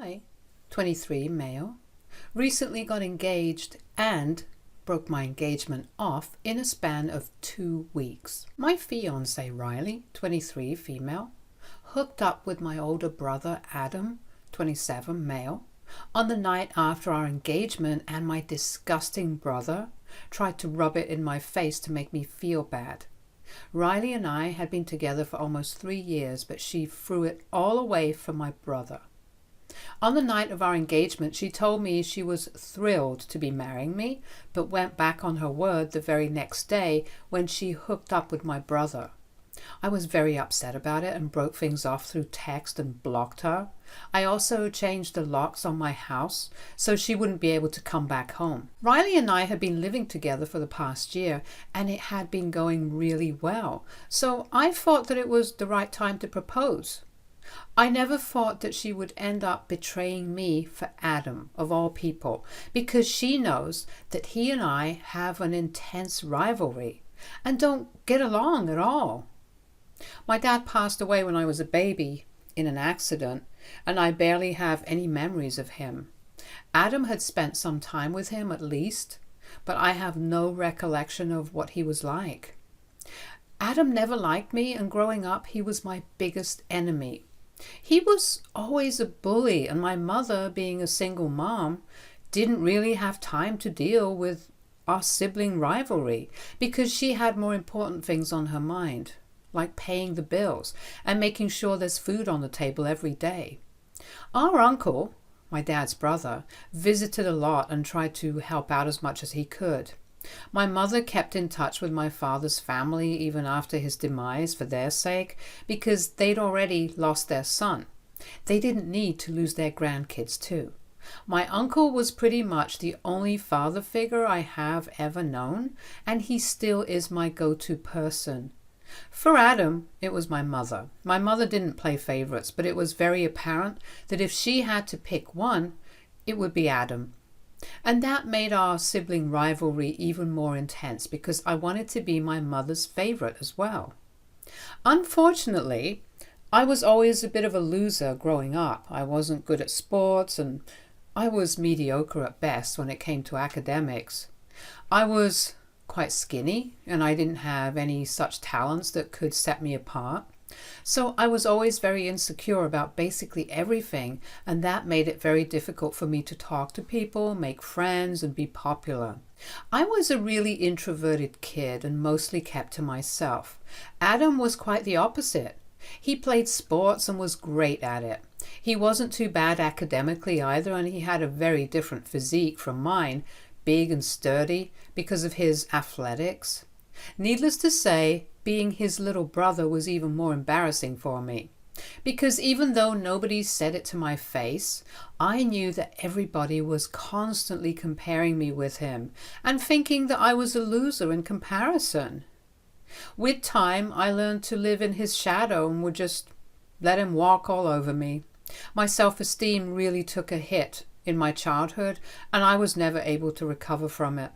I, 23, male, recently got engaged and broke my engagement off in a span of 2 weeks. My fiance Riley, 23, female, hooked up with my older brother Adam, 27, male, on the night after our engagement, and my disgusting brother tried to rub it in my face to make me feel bad. Riley and I had been together for almost 3 years, but she threw it all away for my brother. On the night of our engagement, she told me she was thrilled to be marrying me, but went back on her word the very next day when she hooked up with my brother. I was very upset about it and broke things off through text and blocked her. I also changed the locks on my house so she wouldn't be able to come back home. Riley and I had been living together for the past year, and it had been going really well, so I thought that it was the right time to propose. I never thought that she would end up betraying me for Adam, of all people, because she knows that he and I have an intense rivalry and don't get along at all. My dad passed away when I was a baby in an accident, and I barely have any memories of him. Adam had spent some time with him at least, but I have no recollection of what he was like. Adam never liked me, and growing up he was my biggest enemy. He was always a bully, and my mother, being a single mom, didn't really have time to deal with our sibling rivalry because she had more important things on her mind, like paying the bills and making sure there's food on the table every day. Our uncle, my dad's brother, visited a lot and tried to help out as much as he could. My mother kept in touch with my father's family even after his demise for their sake, because they'd already lost their son. They didn't need to lose their grandkids too. My uncle was pretty much the only father figure I have ever known, and he still is my go-to person. For Adam, it was my mother. My mother didn't play favorites, but it was very apparent that if she had to pick one, it would be Adam. And that made our sibling rivalry even more intense because I wanted to be my mother's favorite as well. Unfortunately, I was always a bit of a loser growing up. I wasn't good at sports, and I was mediocre at best when it came to academics. I was quite skinny, and I didn't have any such talents that could set me apart. So I was always very insecure about basically everything, and that made it very difficult for me to talk to people, make friends, and be popular. I was a really introverted kid and mostly kept to myself. Adam was quite the opposite. He played sports and was great at it. He wasn't too bad academically either, and he had a very different physique from mine, big and sturdy because of his athletics. Needless to say, being his little brother was even more embarrassing for me, because even though nobody said it to my face, I knew that everybody was constantly comparing me with him and thinking that I was a loser in comparison. With time, I learned to live in his shadow and would just let him walk all over me. My self-esteem really took a hit in my childhood, and I was never able to recover from it.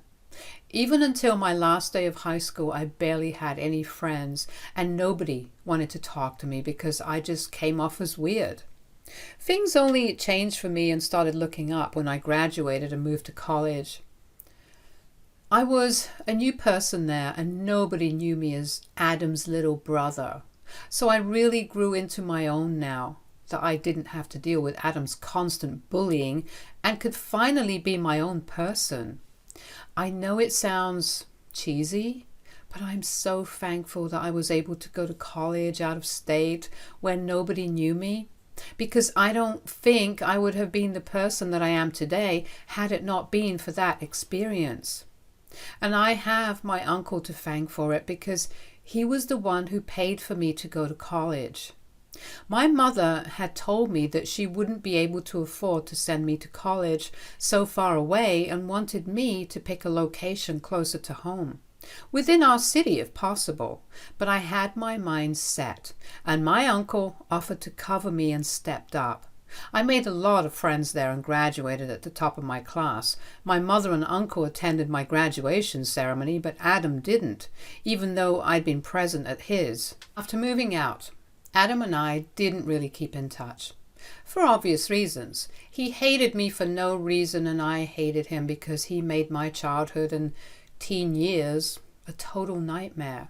Even until my last day of high school, I barely had any friends, and nobody wanted to talk to me because I just came off as weird. Things only changed for me and started looking up when I graduated and moved to college. I was a new person there, and nobody knew me as Adam's little brother. So I really grew into my own now that I didn't have to deal with Adam's constant bullying and could finally be my own person. I know it sounds cheesy, but I'm so thankful that I was able to go to college out of state where nobody knew me, because I don't think I would have been the person that I am today had it not been for that experience. And I have my uncle to thank for it, because he was the one who paid for me to go to college. My mother had told me that she wouldn't be able to afford to send me to college so far away and wanted me to pick a location closer to home, within our city if possible. But I had my mind set, and my uncle offered to cover me and stepped up. I made a lot of friends there and graduated at the top of my class. My mother and uncle attended my graduation ceremony, but Adam didn't, even though I'd been present at his. After moving out, Adam and I didn't really keep in touch. For obvious reasons. He hated me for no reason, and I hated him because he made my childhood and teen years a total nightmare.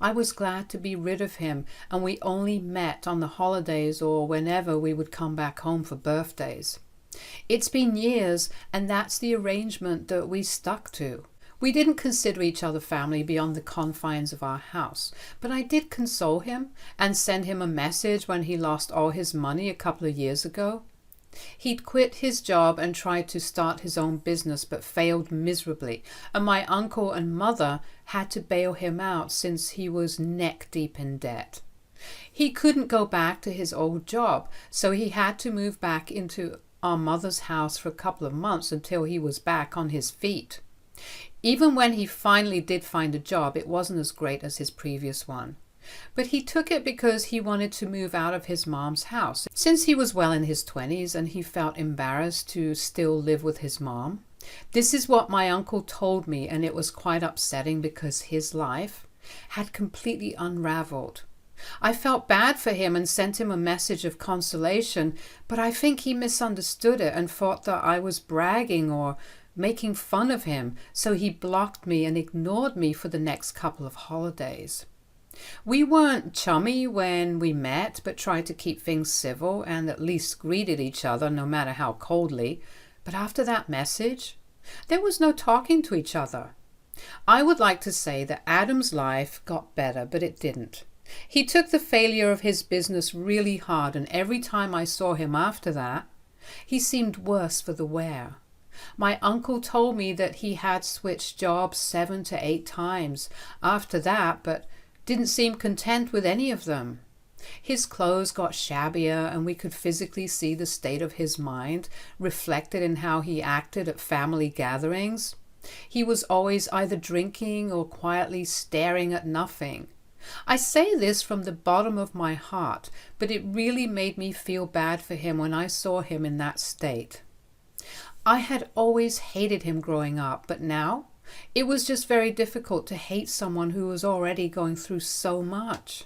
I was glad to be rid of him, and we only met on the holidays or whenever we would come back home for birthdays. It's been years, and that's the arrangement that we stuck to. We didn't consider each other family beyond the confines of our house, but I did console him and send him a message when he lost all his money a couple of years ago. He'd quit his job and tried to start his own business but failed miserably, and my uncle and mother had to bail him out since he was neck deep in debt. He couldn't go back to his old job, so he had to move back into our mother's house for a couple of months until he was back on his feet. Even when he finally did find a job, it wasn't as great as his previous one. But he took it because he wanted to move out of his mom's house, since he was well in his 20s and he felt embarrassed to still live with his mom. This is what my uncle told me, and it was quite upsetting because his life had completely unraveled. I felt bad for him and sent him a message of consolation, but I think he misunderstood it and thought that I was bragging or making fun of him, so he blocked me and ignored me for the next couple of holidays. We weren't chummy when we met, but tried to keep things civil and at least greeted each other no matter how coldly. But after that message, there was no talking to each other. I would like to say that Adam's life got better, but it didn't. He took the failure of his business really hard, and every time I saw him after that, he seemed worse for the wear. My uncle told me that he had switched jobs 7 to 8 times after that, but didn't seem content with any of them. His clothes got shabbier, and we could physically see the state of his mind reflected in how he acted at family gatherings. He was always either drinking or quietly staring at nothing. I say this from the bottom of my heart, but it really made me feel bad for him when I saw him in that state. I had always hated him growing up, but now it was just very difficult to hate someone who was already going through so much.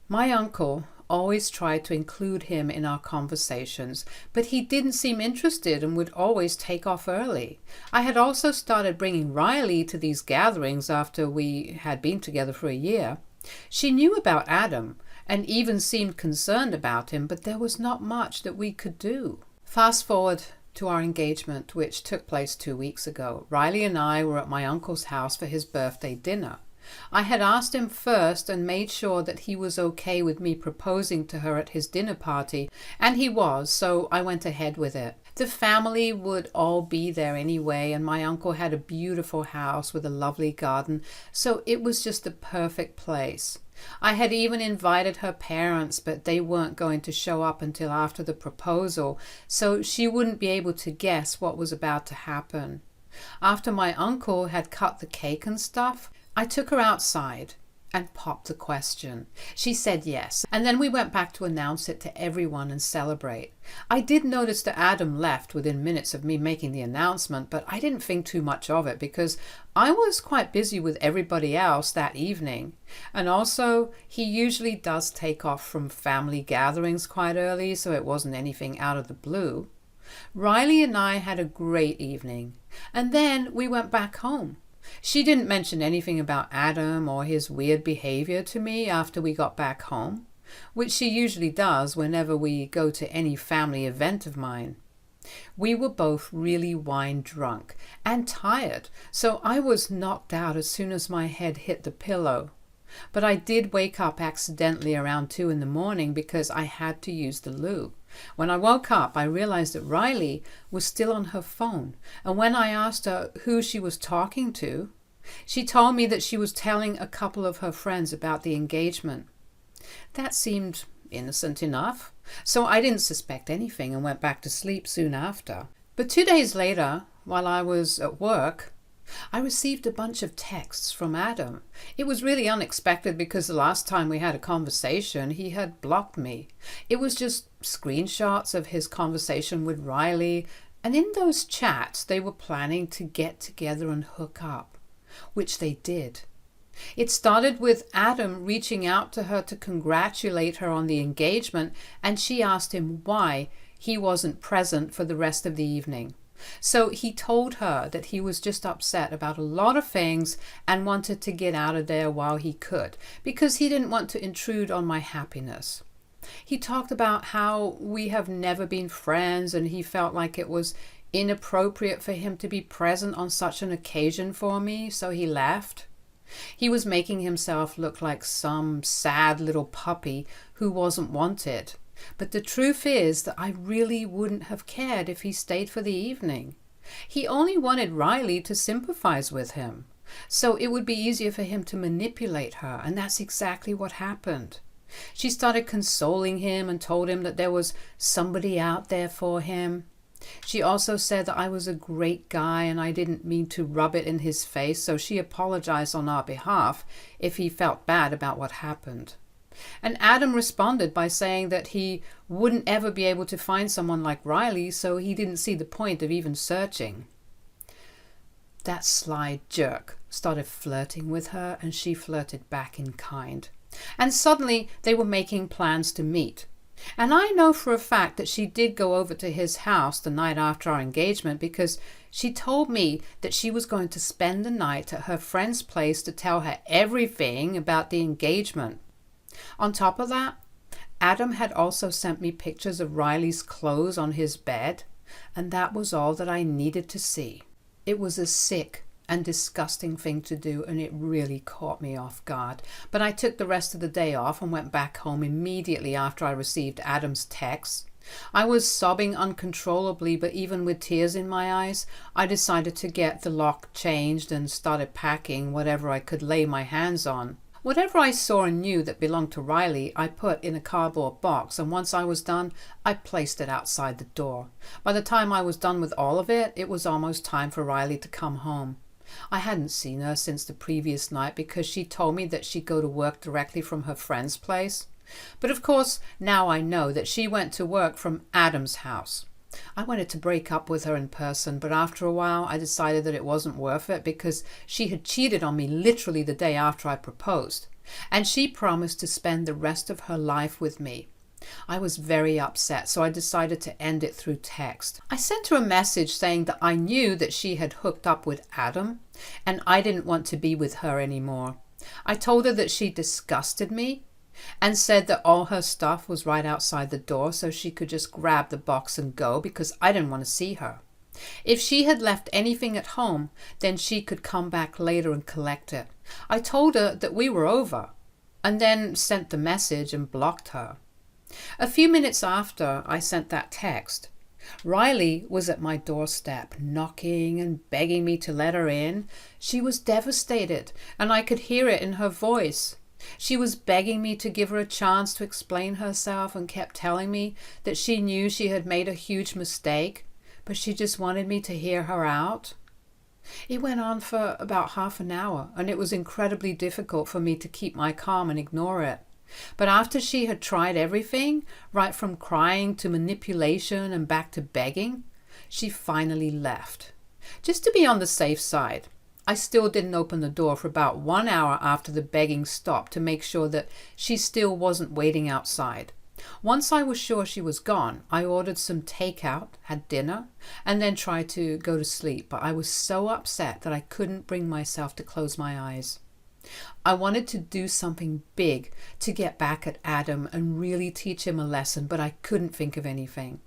My uncle always tried to include him in our conversations, but he didn't seem interested and would always take off early. I had also started bringing Riley to these gatherings after we had been together for a year. She knew about Adam and even seemed concerned about him, but there was not much that we could do. Fast forward to our engagement, which took place 2 weeks ago. Riley and I were at my uncle's house for his birthday dinner. I had asked him first and made sure that he was okay with me proposing to her at his dinner party, and he was, so I went ahead with it. The family would all be there anyway, and my uncle had a beautiful house with a lovely garden, so it was just the perfect place. I had even invited her parents, but they weren't going to show up until after the proposal, so she wouldn't be able to guess what was about to happen. After my uncle had cut the cake and stuff, I took her outside and popped the question. She said yes, and then we went back to announce it to everyone and celebrate. I did notice that Adam left within minutes of me making the announcement, but I didn't think too much of it because I was quite busy with everybody else that evening. And also, he usually does take off from family gatherings quite early, so it wasn't anything out of the blue. Riley and I had a great evening, and then we went back home. She didn't mention anything about Adam or his weird behavior to me after we got back home, which she usually does whenever we go to any family event of mine. We were both really wine drunk and tired, so I was knocked out as soon as my head hit the pillow. But I did wake up accidentally around 2 in the morning because I had to use the loo. When I woke up, I realized that Riley was still on her phone, and when I asked her who she was talking to, she told me that she was telling a couple of her friends about the engagement. That seemed innocent enough, so I didn't suspect anything and went back to sleep soon after. But 2 days later, while I was at work, I received a bunch of texts from Adam. It was really unexpected because the last time we had a conversation, he had blocked me. It was just screenshots of his conversation with Riley, and in those chats, they were planning to get together and hook up, which they did. It started with Adam reaching out to her to congratulate her on the engagement, and she asked him why he wasn't present for the rest of the evening. So he told her that he was just upset about a lot of things and wanted to get out of there while he could, because he didn't want to intrude on my happiness. He talked about how we have never been friends, and he felt like it was inappropriate for him to be present on such an occasion for me, so he left. He was making himself look like some sad little puppy who wasn't wanted. But the truth is that I really wouldn't have cared if he stayed for the evening. He only wanted Riley to sympathize with him, so it would be easier for him to manipulate her, and that's exactly what happened. She started consoling him and told him that there was somebody out there for him. She also said that I was a great guy and I didn't mean to rub it in his face, so she apologized on our behalf if he felt bad about what happened. And Adam responded by saying that he wouldn't ever be able to find someone like Riley, so he didn't see the point of even searching. That sly jerk started flirting with her, and she flirted back in kind. And suddenly they were making plans to meet. And I know for a fact that she did go over to his house the night after our engagement, because she told me that she was going to spend the night at her friend's place to tell her everything about the engagement. On top of that, Adam had also sent me pictures of Riley's clothes on his bed, and that was all that I needed to see. It was a sick and disgusting thing to do, and it really caught me off guard. But I took the rest of the day off and went back home immediately after I received Adam's text. I was sobbing uncontrollably, but even with tears in my eyes, I decided to get the lock changed and started packing whatever I could lay my hands on. Whatever I saw and knew that belonged to Riley, I put in a cardboard box, and once I was done, I placed it outside the door. By the time I was done with all of it, it was almost time for Riley to come home. I hadn't seen her since the previous night because she told me that she'd go to work directly from her friend's place. But of course, now I know that she went to work from Adam's house. I wanted to break up with her in person, but after a while I decided that it wasn't worth it because she had cheated on me literally the day after I proposed, and she promised to spend the rest of her life with me. I was very upset, so I decided to end it through text. I sent her a message saying that I knew that she had hooked up with Adam, and I didn't want to be with her anymore. I told her that she disgusted me, and said that all her stuff was right outside the door so she could just grab the box and go because I didn't want to see her. If she had left anything at home, then she could come back later and collect it. I told her that we were over, and then sent the message and blocked her. A few minutes after I sent that text, Riley was at my doorstep, knocking and begging me to let her in. She was devastated, and I could hear it in her voice. She was begging me to give her a chance to explain herself and kept telling me that she knew she had made a huge mistake, but she just wanted me to hear her out. It went on for about half an hour, and it was incredibly difficult for me to keep my calm and ignore it. But after she had tried everything, right from crying to manipulation and back to begging, she finally left. Just to be on the safe side, I still didn't open the door for about 1 hour after the begging stopped to make sure that she still wasn't waiting outside. Once I was sure she was gone, I ordered some takeout, had dinner, and then tried to go to sleep, but I was so upset that I couldn't bring myself to close my eyes. I wanted to do something big to get back at Adam and really teach him a lesson, but I couldn't think of anything.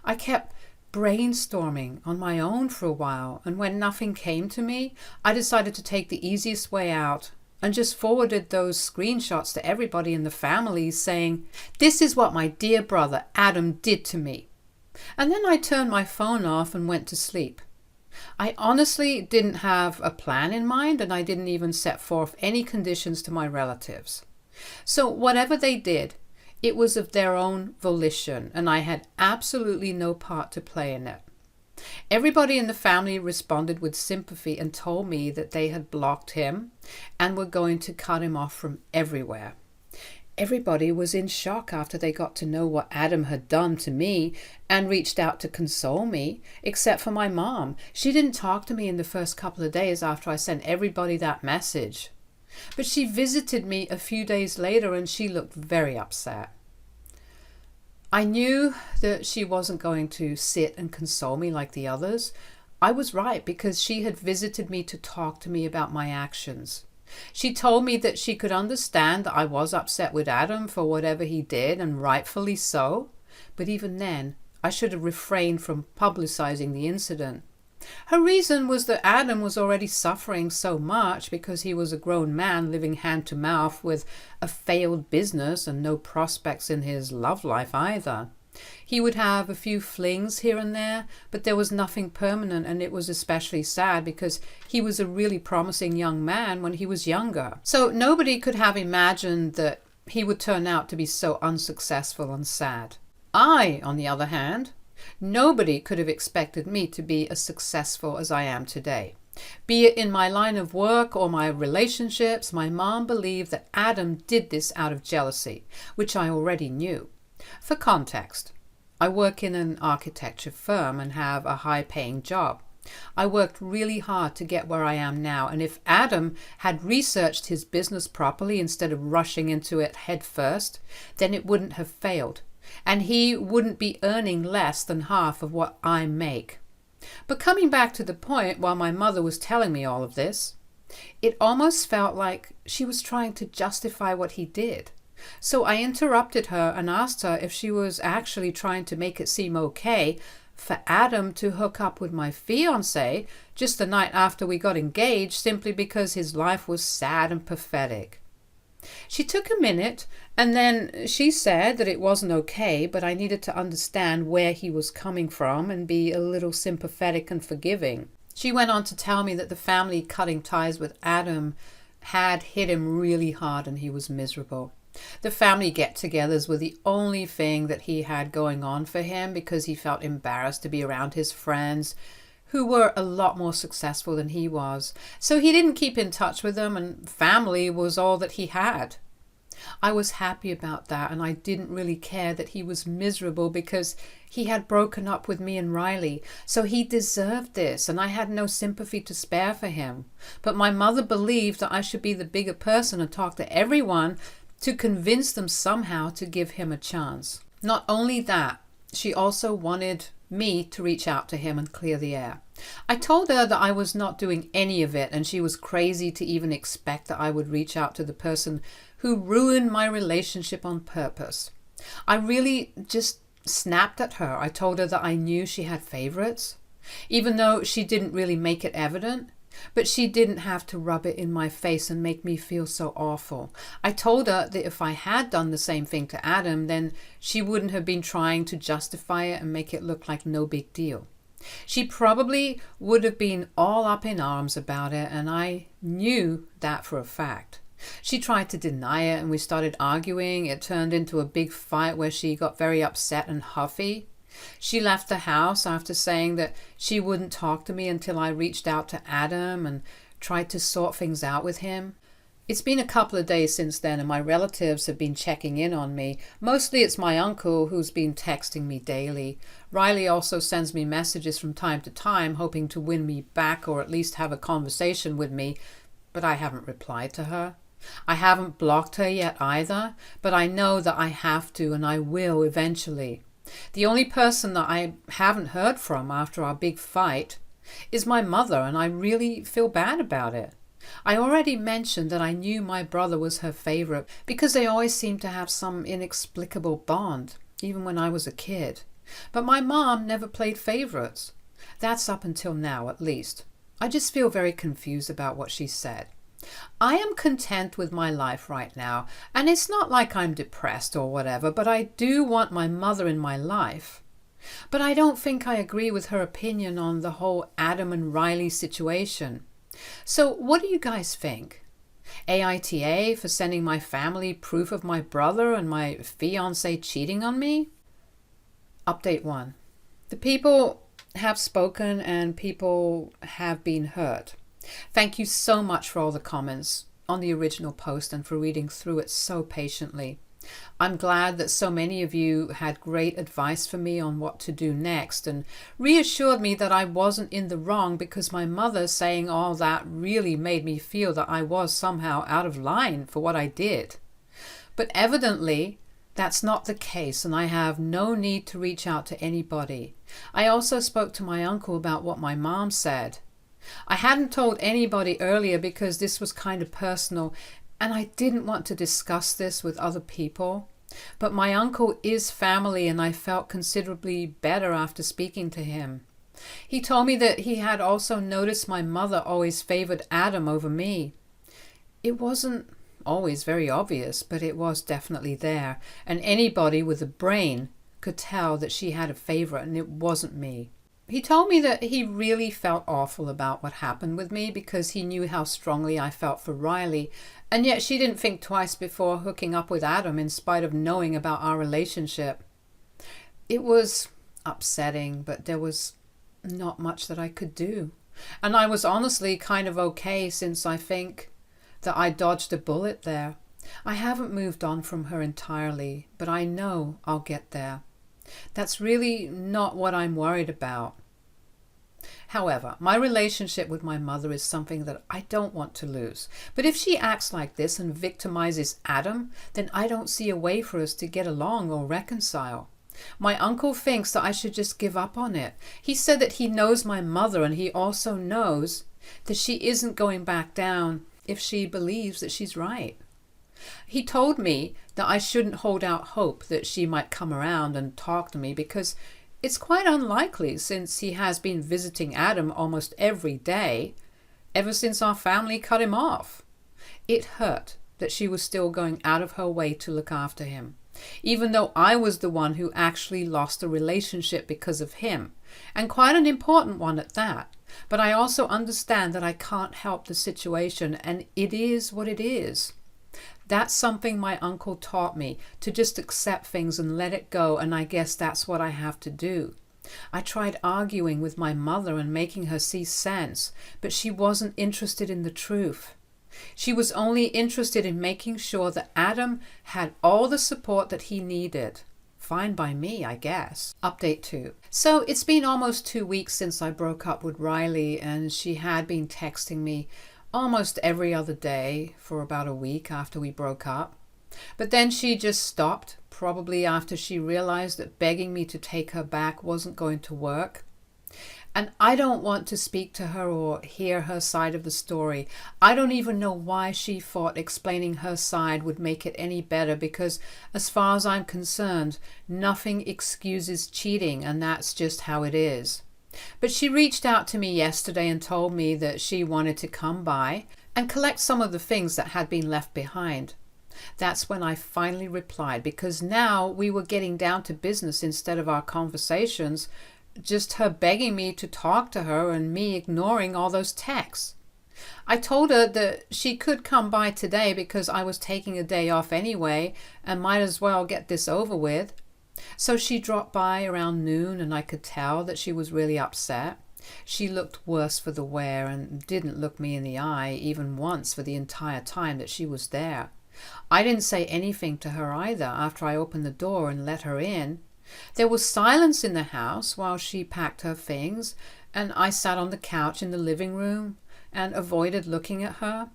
I kept brainstorming on my own for a while, and when nothing came to me, I decided to take the easiest way out and just forwarded those screenshots to everybody in the family saying, "This is what my dear brother Adam did to me." And then I turned my phone off and went to sleep. I honestly didn't have a plan in mind, and I didn't even set forth any conditions to my relatives. So whatever they did, it was of their own volition, and I had absolutely no part to play in it. Everybody in the family responded with sympathy and told me that they had blocked him and were going to cut him off from everywhere. Everybody was in shock after they got to know what Adam had done to me and reached out to console me, except for my mom. She didn't talk to me in the first couple of days after I sent everybody that message. But she visited me a few days later and she looked very upset. I knew that she wasn't going to sit and console me like the others. I was right because she had visited me to talk to me about my actions. She told me that she could understand that I was upset with Adam for whatever he did, and rightfully so. But even then, I should have refrained from publicizing the incident. Her reason was that Adam was already suffering so much because he was a grown man living hand to mouth with a failed business and no prospects in his love life either. He would have a few flings here and there, but there was nothing permanent, and it was especially sad because he was a really promising young man when he was younger. So nobody could have imagined that he would turn out to be so unsuccessful and sad. I, on the other hand, nobody could have expected me to be as successful as I am today. Be it in my line of work or my relationships, my mom believed that Adam did this out of jealousy, which I already knew. For context, I work in an architecture firm and have a high-paying job. I worked really hard to get where I am now, and if Adam had researched his business properly instead of rushing into it head first, then it wouldn't have failed, and he wouldn't be earning less than half of what I make. But coming back to the point, while my mother was telling me all of this, it almost felt like she was trying to justify what he did. So I interrupted her and asked her if she was actually trying to make it seem okay for Adam to hook up with my fiancé just the night after we got engaged simply because his life was sad and pathetic. She took a minute and then she said that it wasn't okay, but I needed to understand where he was coming from and be a little sympathetic and forgiving. She went on to tell me that the family cutting ties with Adam had hit him really hard and he was miserable. The family get-togethers were the only thing that he had going on for him because he felt embarrassed to be around his friends who were a lot more successful than he was. So he didn't keep in touch with them, and family was all that he had. I was happy about that, and I didn't really care that he was miserable because he had broken up with me and Riley. So he deserved this, and I had no sympathy to spare for him. But my mother believed that I should be the bigger person and talk to everyone to convince them somehow to give him a chance. Not only that, she also wanted me to reach out to him and clear the air. I told her that I was not doing any of it, and she was crazy to even expect that I would reach out to the person who ruined my relationship on purpose. I really just snapped at her. I told her that I knew she had favorites, even though she didn't really make it evident. But she didn't have to rub it in my face and make me feel so awful. I told her that if I had done the same thing to Adam, then she wouldn't have been trying to justify it and make it look like no big deal. She probably would have been all up in arms about it, and I knew that for a fact. She tried to deny it and we started arguing. It turned into a big fight where she got very upset and huffy. She left the house after saying that she wouldn't talk to me until I reached out to Adam and tried to sort things out with him. It's been a couple of days since then, and my relatives have been checking in on me. Mostly it's my uncle who's been texting me daily. Riley also sends me messages from time to time, hoping to win me back or at least have a conversation with me, but I haven't replied to her. I haven't blocked her yet either, but I know that I have to, and I will eventually. The only person that I haven't heard from after our big fight is my mother, and I really feel bad about it. I already mentioned that I knew my brother was her favorite because they always seemed to have some inexplicable bond, even when I was a kid. But my mom never played favorites. That's up until now, at least. I just feel very confused about what she said. I am content with my life right now, and it's not like I'm depressed or whatever, but I do want my mother in my life. But I don't think I agree with her opinion on the whole Adam and Riley situation. So what do you guys think? AITA for sending my family proof of my brother and my fiancé cheating on me? Update 1. The people have spoken and people have been hurt. Thank you so much for all the comments on the original post and for reading through it so patiently. I'm glad that so many of you had great advice for me on what to do next and reassured me that I wasn't in the wrong, because my mother saying all that really made me feel that I was somehow out of line for what I did. But evidently, that's not the case, and I have no need to reach out to anybody. I also spoke to my uncle about what my mom said. I hadn't told anybody earlier because this was kind of personal, and I didn't want to discuss this with other people. But my uncle is family, and I felt considerably better after speaking to him. He told me that he had also noticed my mother always favored Adam over me. It wasn't always very obvious, but it was definitely there, and anybody with a brain could tell that she had a favorite, and it wasn't me. He told me that he really felt awful about what happened with me because he knew how strongly I felt for Riley, and yet she didn't think twice before hooking up with Adam in spite of knowing about our relationship. It was upsetting, but there was not much that I could do. And I was honestly kind of okay, since I think that I dodged a bullet there. I haven't moved on from her entirely, but I know I'll get there. That's really not what I'm worried about. However, my relationship with my mother is something that I don't want to lose. But if she acts like this and victimizes Adam, then I don't see a way for us to get along or reconcile. My uncle thinks that I should just give up on it. He said that he knows my mother, and he also knows that she isn't going back down if she believes that she's right. He told me that I shouldn't hold out hope that she might come around and talk to me, because it's quite unlikely, since he has been visiting Adam almost every day ever since our family cut him off. It hurt that she was still going out of her way to look after him, even though I was the one who actually lost a relationship because of him, and quite an important one at that. But I also understand that I can't help the situation, and it is what it is. That's something my uncle taught me, to just accept things and let it go, and I guess that's what I have to do. I tried arguing with my mother and making her see sense, but she wasn't interested in the truth. She was only interested in making sure that Adam had all the support that he needed. Fine by me, I guess. Update 2. So it's been almost 2 weeks since I broke up with Riley, and she had been texting me almost every other day for about a week after we broke up. But then she just stopped, probably after she realized that begging me to take her back wasn't going to work. And I don't want to speak to her or hear her side of the story. I don't even know why she thought explaining her side would make it any better, because as far as I'm concerned, nothing excuses cheating, and that's just how it is. But she reached out to me yesterday and told me that she wanted to come by and collect some of the things that had been left behind. That's when I finally replied, because now we were getting down to business instead of our conversations, just her begging me to talk to her and me ignoring all those texts. I told her that she could come by today because I was taking a day off anyway and might as well get this over with. So she dropped by around noon, and I could tell that she was really upset. She looked worse for the wear and didn't look me in the eye even once for the entire time that she was there. I didn't say anything to her either after I opened the door and let her in. There was silence in the house while she packed her things, and I sat on the couch in the living room and avoided looking at her.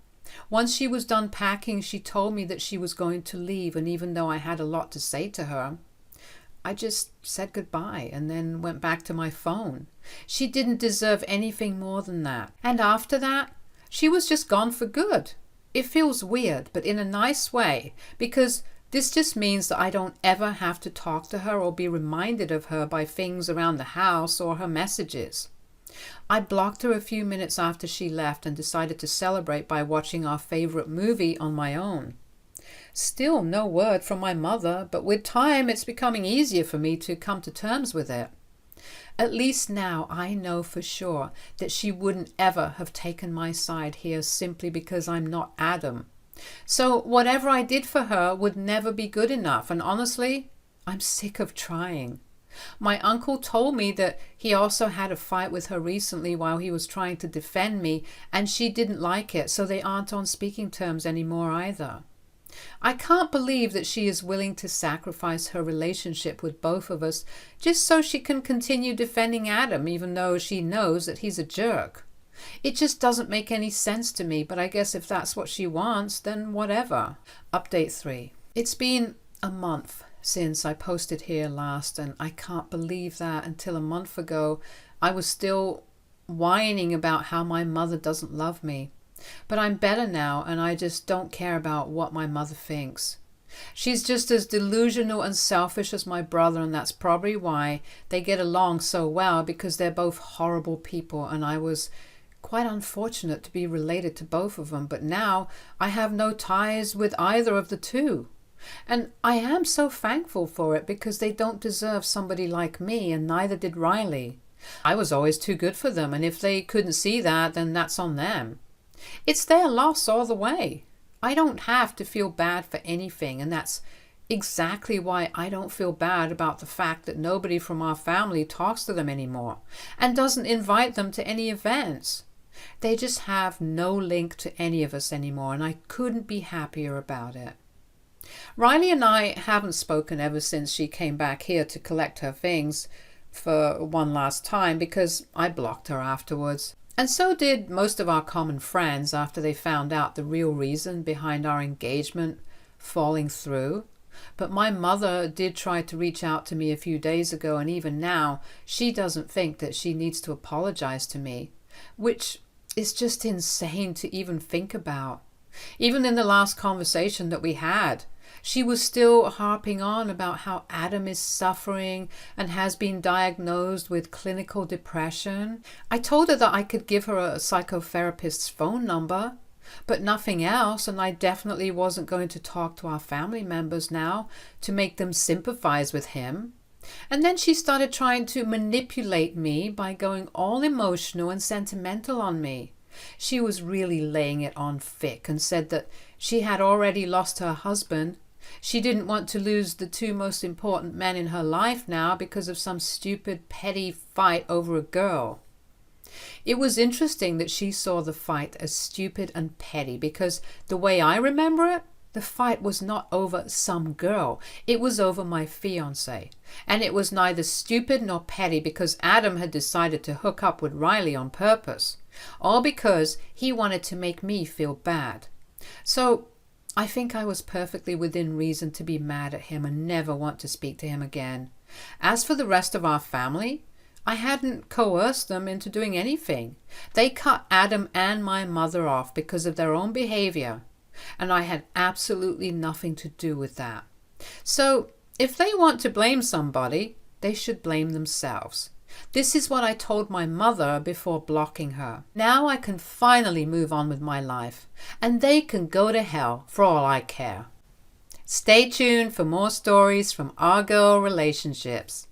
Once she was done packing, she told me that she was going to leave, and even though I had a lot to say to her, I just said goodbye and then went back to my phone. She didn't deserve anything more than that. And after that, she was just gone for good. It feels weird, but in a nice way, because this just means that I don't ever have to talk to her or be reminded of her by things around the house or her messages. I blocked her a few minutes after she left and decided to celebrate by watching our favorite movie on my own. Still no word from my mother, but with time it's becoming easier for me to come to terms with it. At least now I know for sure that she wouldn't ever have taken my side here simply because I'm not Adam. So whatever I did for her would never be good enough, and honestly, I'm sick of trying. My uncle told me that he also had a fight with her recently while he was trying to defend me, and she didn't like it, so they aren't on speaking terms anymore either. I can't believe that she is willing to sacrifice her relationship with both of us just so she can continue defending Adam, even though she knows that he's a jerk. It just doesn't make any sense to me, but I guess if that's what she wants, then whatever. Update 3. It's been a month since I posted here last, and I can't believe that until a month ago I was still whining about how my mother doesn't love me. But I'm better now, and I just don't care about what my mother thinks. She's just as delusional and selfish as my brother, and that's probably why they get along so well, because they're both horrible people, and I was quite unfortunate to be related to both of them. But now I have no ties with either of the two. And I am so thankful for it, because they don't deserve somebody like me, and neither did Riley. I was always too good for them, and if they couldn't see that, then that's on them. It's their loss all the way. I don't have to feel bad for anything, and that's exactly why I don't feel bad about the fact that nobody from our family talks to them anymore and doesn't invite them to any events. They just have no link to any of us anymore, and I couldn't be happier about it. Riley and I haven't spoken ever since she came back here to collect her things for one last time, because I blocked her afterwards. And so did most of our common friends after they found out the real reason behind our engagement falling through. But my mother did try to reach out to me a few days ago, and even now she doesn't think that she needs to apologize to me, which is just insane to even think about. Even in the last conversation that we had, she was still harping on about how Adam is suffering and has been diagnosed with clinical depression. I told her that I could give her a psychotherapist's phone number, but nothing else, and I definitely wasn't going to talk to our family members now to make them sympathize with him. And then she started trying to manipulate me by going all emotional and sentimental on me. She was really laying it on thick and said that she had already lost her husband. She didn't want to lose the two most important men in her life now because of some stupid, petty fight over a girl. It was interesting that she saw the fight as stupid and petty, because the way I remember it, the fight was not over some girl. It was over my fiancé. And it was neither stupid nor petty because Adam had decided to hook up with Riley on purpose, all because he wanted to make me feel bad. So I think I was perfectly within reason to be mad at him and never want to speak to him again. As for the rest of our family, I hadn't coerced them into doing anything. They cut Adam and my mother off because of their own behavior, and I had absolutely nothing to do with that. So if they want to blame somebody, they should blame themselves. This is what I told my mother before blocking her. Now I can finally move on with my life, and they can go to hell for all I care. Stay tuned for more stories from Our Girl Relationships.